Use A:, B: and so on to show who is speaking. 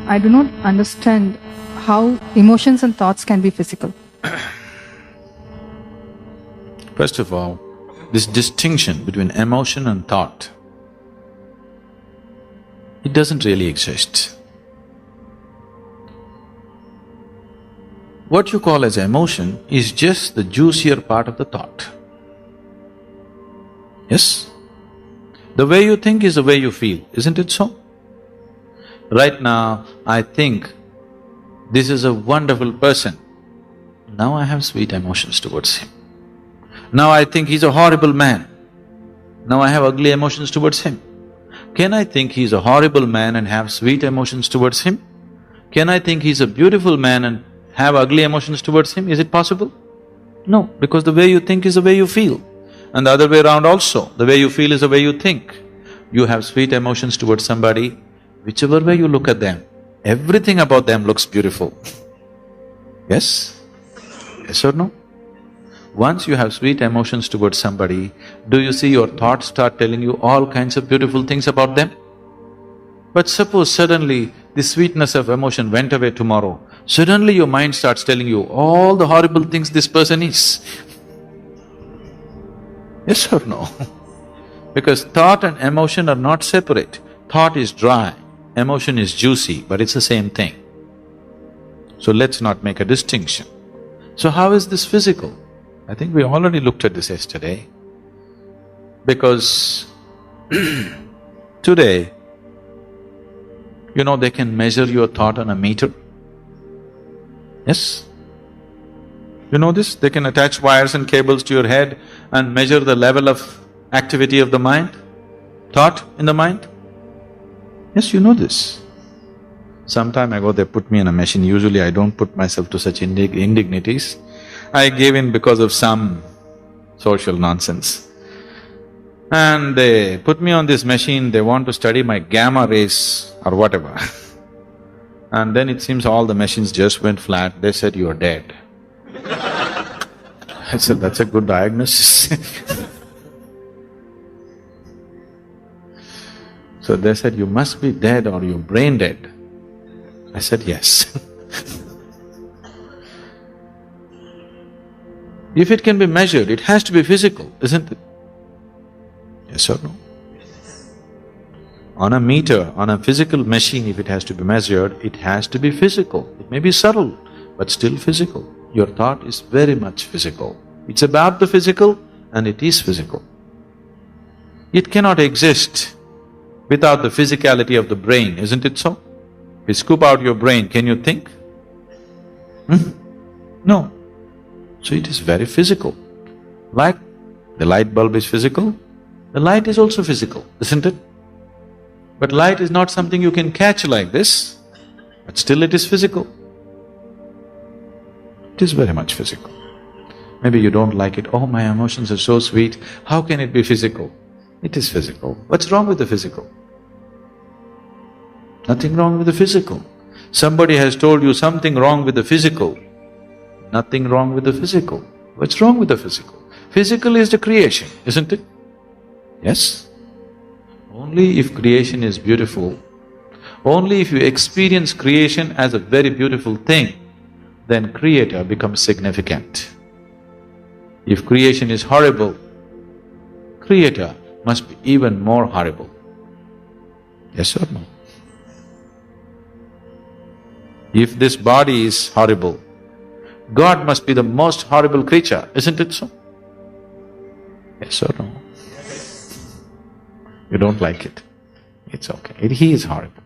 A: I do not understand how emotions and thoughts can be physical.
B: First of all, this distinction between emotion and thought, it doesn't really exist. What you call as emotion is just the juicier part of the thought. Yes? The way you think is the way you feel, isn't it so? Right now, I think this is a wonderful person. Now I have sweet emotions towards him. Now I think he's a horrible man. Now I have ugly emotions towards him. Can I think he's a horrible man and have sweet emotions towards him? Can I think he's a beautiful man and have ugly emotions towards him? Is it possible? No, because the way you think is the way you feel. And the other way around also, the way you feel is the way you think. You have sweet emotions towards somebody, whichever way you look at them, everything about them looks beautiful. Yes? Yes or no? Once you have sweet emotions towards somebody, do you see your thoughts start telling you all kinds of beautiful things about them? But suppose suddenly the sweetness of emotion went away tomorrow, suddenly your mind starts telling you all the horrible things this person is. Yes or no? Because thought and emotion are not separate. Thought is dry, emotion is juicy, but it's the same thing. So let's not make a distinction. So how is this physical? I think we already looked at this yesterday. Because today, you know, they can measure your thought on a meter. Yes? You know this? They can attach wires and cables to your head and measure the level of activity of the mind, thought in the mind. Yes, you know this. Some time ago they put me in a machine. Usually I don't put myself to such indignities. I gave in because of some social nonsense. And they put me on this machine, they want to study my gamma rays or whatever. And then it seems all the machines just went flat, they said, "You are dead." I said, "That's a good diagnosis." So they said, "You must be dead or you're brain dead." I said, "Yes." If it can be measured, it has to be physical, isn't it? Yes or no? On a meter, on a physical machine, if it has to be measured, it has to be physical. It may be subtle, but still physical. Your thought is very much physical. It's about the physical and it is physical. It cannot exist without the physicality of the brain, isn't it so? If you scoop out your brain, can you think? No. So it is very physical. Like the light bulb is physical, the light is also physical, isn't it? But light is not something you can catch like this, but still it is physical. It is very much physical. Maybe you don't like it, "Oh, my emotions are so sweet, how can it be physical?" It is physical. What's wrong with the physical? Nothing wrong with the physical. Somebody has told you something wrong with the physical. Nothing wrong with the physical. What's wrong with the physical? Physical is the creation, isn't it? Yes? Only if creation is beautiful, only if you experience creation as a very beautiful thing, then creator becomes significant. If creation is horrible, creator must be even more horrible. Yes or no? If this body is horrible, God must be the most horrible creature, isn't it so? Yes or no? You don't like it? It's okay. He is horrible.